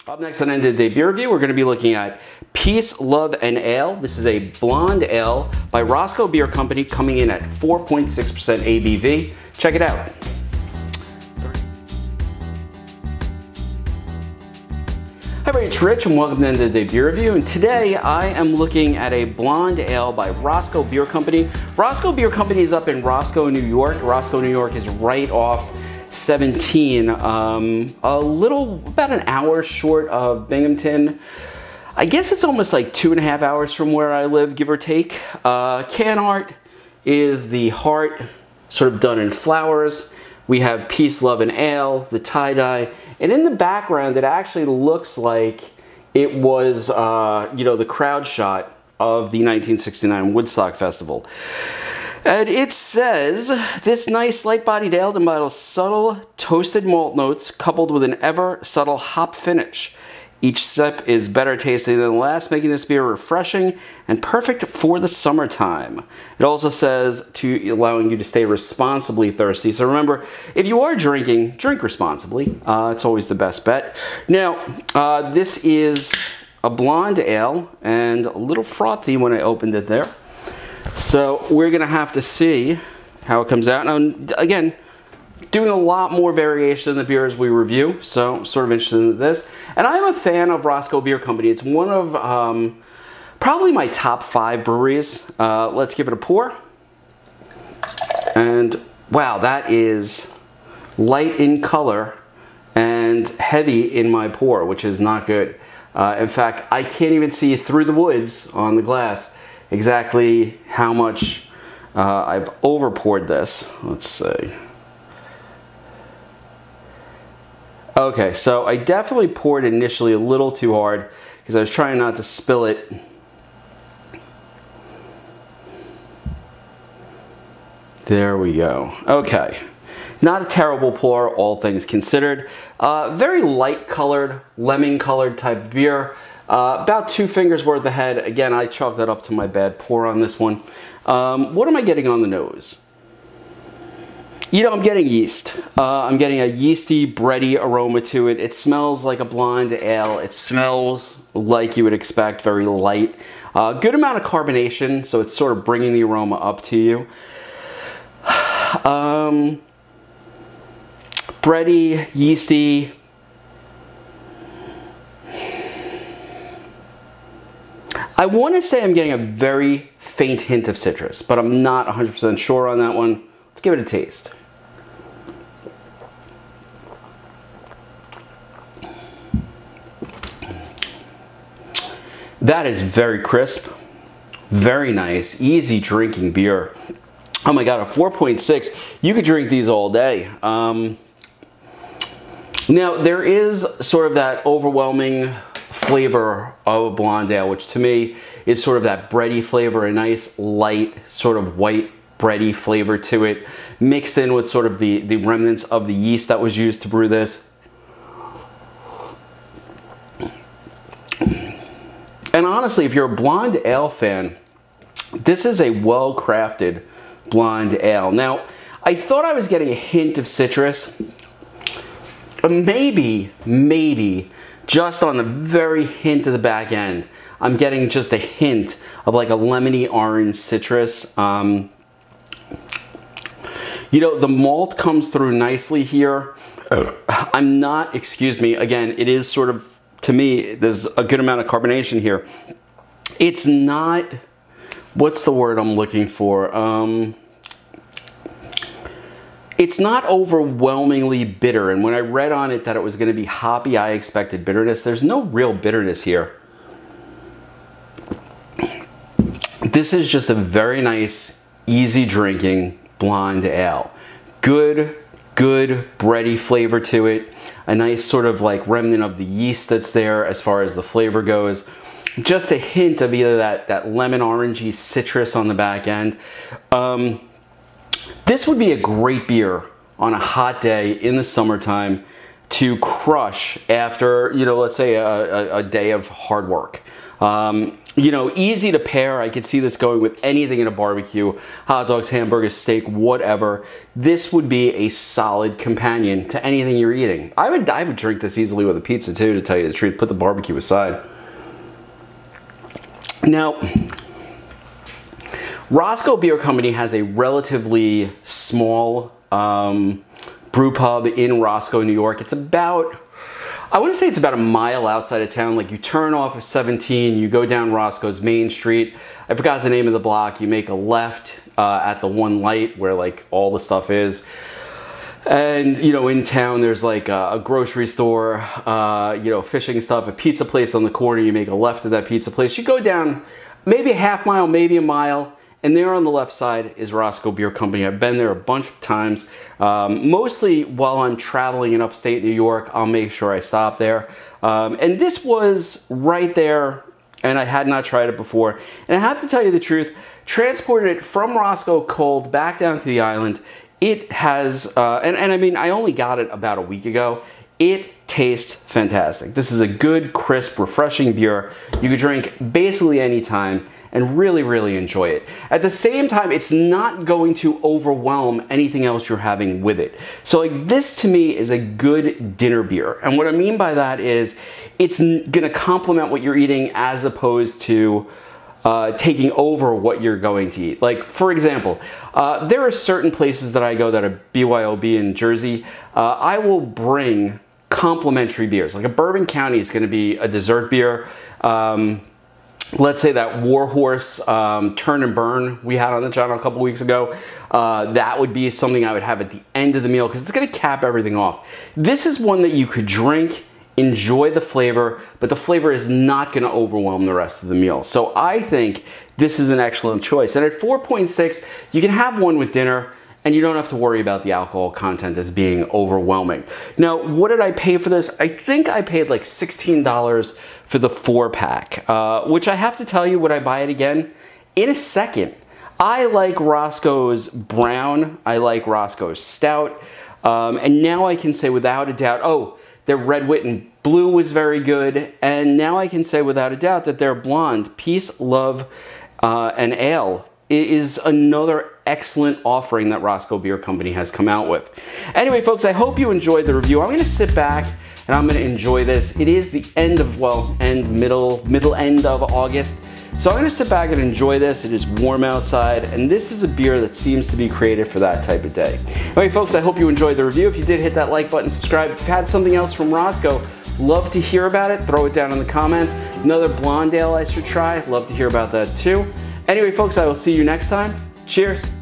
Up next on End of the Day Beer Review, we're going to be looking at Peace, Love, and Ale. This is a blonde ale by Roscoe Beer Company, coming in at 4.6% ABV. Check it out. Hi everybody, it's Rich and welcome to End of the Day Beer Review. And today I am looking at a blonde ale by Roscoe Beer Company. Roscoe Beer Company is up in Roscoe, New York. Roscoe, New York is right off 17, about an hour short of Binghamton. I guess it's almost like 2.5 hours from where I live, give or take. Can art is the heart, sort of done in flowers. We have Peace, Love, and Ale, the tie-dye, and in the background it actually looks like it was, the crowd shot of the 1969 Woodstock Festival. And it says, this nice light-bodied ale embodies subtle toasted malt notes coupled with an ever subtle hop finish. Each sip is better tasting than the last, making this beer refreshing and perfect for the summertime. It also says allowing you to stay responsibly thirsty. So remember, if you are drinking, drink responsibly. It's always the best bet. Now, this is a blonde ale and a little frothy when I opened it there. So we're gonna have to see how it comes out. Now, again, doing a lot more variation in the beers we review, so I'm sort of interested in this. And I'm a fan of Roscoe Beer Company. It's one of probably my top 5 breweries. Let's give it a pour. And wow, that is light in color and heavy in my pour, which is not good. In fact, I can't even see through the woods on the glass exactly how much I've over poured this. Let's see. Okay, so I definitely poured initially a little too hard because I was trying not to spill it. There we go. Okay, not a terrible pour, all things considered. Very light colored, lemon colored type beer. About 2 fingers worth ahead. Again, I chalked that up to my bad pour on this one. What am I getting on the nose? You know, I'm getting yeast. I'm getting a yeasty, bready aroma to it. It smells like a blonde ale. It smells like you would expect, very light. Good amount of carbonation, so it's sort of bringing the aroma up to you. Bready, yeasty. I want to say I'm getting a very faint hint of citrus, but I'm not 100% sure on that one. Let's give it a taste. That is very crisp, very nice, easy drinking beer. Oh my God, a 4.6. You could drink these all day. Now, there is sort of that overwhelming flavor of a blonde ale, which to me is sort of that bready flavor, a nice light sort of white bready flavor to it, mixed in with sort of the remnants of the yeast that was used to brew this. And honestly, if you're a blonde ale fan, this is a well-crafted blonde ale. Now, I thought I was getting a hint of citrus, maybe just on the very hint of the back end. I'm getting just a hint of like a lemony orange citrus. You know, the malt comes through nicely here. I'm not, excuse me, again, it is sort of, to me, there's a good amount of carbonation here. It's not, what's the word I'm looking for? It's not overwhelmingly bitter, and when I read on it that it was going to be hoppy, I expected bitterness. There's no real bitterness here. This is just a very nice, easy drinking blonde ale. Good bready flavor to it. A nice sort of like remnant of the yeast that's there as far as the flavor goes. Just a hint of either that lemon orangey citrus on the back end. This would be a great beer on a hot day in the summertime to crush after, you know, let's say a day of hard work. You know, easy to pair. I could see this going with anything in a barbecue, hot dogs, hamburgers, steak, whatever. This would be a solid companion to anything you're eating. I would drink this easily with a pizza too, to tell you the truth. Put the barbecue aside. Now, Roscoe Beer Company has a relatively small brew pub in Roscoe, New York. It's about, I want to say it's about a mile outside of town. Like, you turn off of 17, you go down Roscoe's Main Street. I forgot the name of the block. You make a left at the one light where like all the stuff is. And, you know, in town, there's like a grocery store, you know, fishing stuff, a pizza place on the corner. You make a left at that pizza place. You go down maybe a half mile, maybe a mile, and there on the left side is Roscoe Beer Company. I've been there a bunch of times. Mostly while I'm traveling in upstate New York, I'll make sure I stop there. And this was right there, and I had not tried it before. And I have to tell you the truth, transported it from Roscoe cold back down to the island. It has, and I mean, I only got it about a week ago. It tastes fantastic. This is a good, crisp, refreshing beer you could drink basically any time and really, really enjoy it. At the same time, it's not going to overwhelm anything else you're having with it. So like, this to me is a good dinner beer. And what I mean by that is it's gonna complement what you're eating as opposed to taking over what you're going to eat. Like, for example, there are certain places that I go that are BYOB in Jersey. I will bring complimentary beers. Like a Bourbon County is going to be a dessert beer. Let's say that Warhorse Turn and Burn we had on the channel a couple weeks ago. That would be something I would have at the end of the meal because it's going to cap everything off. This is one that you could drink, enjoy the flavor, but the flavor is not going to overwhelm the rest of the meal. So I think this is an excellent choice. And at 4.6, you can have one with dinner and you don't have to worry about the alcohol content as being overwhelming. Now, what did I pay for this? I think I paid like $16 for the 4-pack, which I have to tell you, would I buy it again? In a second. I like Roscoe's Brown. I like Roscoe's Stout. And now I can say without a doubt, oh, their Red Wit and Blue was very good. And now I can say without a doubt that their Blonde, Peace, Love, and Ale is another excellent offering that Roscoe Beer Company has come out with. Anyway, folks, I hope you enjoyed the review. I'm gonna sit back and I'm gonna enjoy this. It is the end of, well, middle end of August. So I'm gonna sit back and enjoy this. It is warm outside, and this is a beer that seems to be created for that type of day. Anyway, folks, I hope you enjoyed the review. If you did, hit that like button, subscribe. If you've had something else from Roscoe, love to hear about it. Throw it down in the comments. Another blonde ale I should try. Love to hear about that too. Anyway, folks, I will see you next time. Cheers.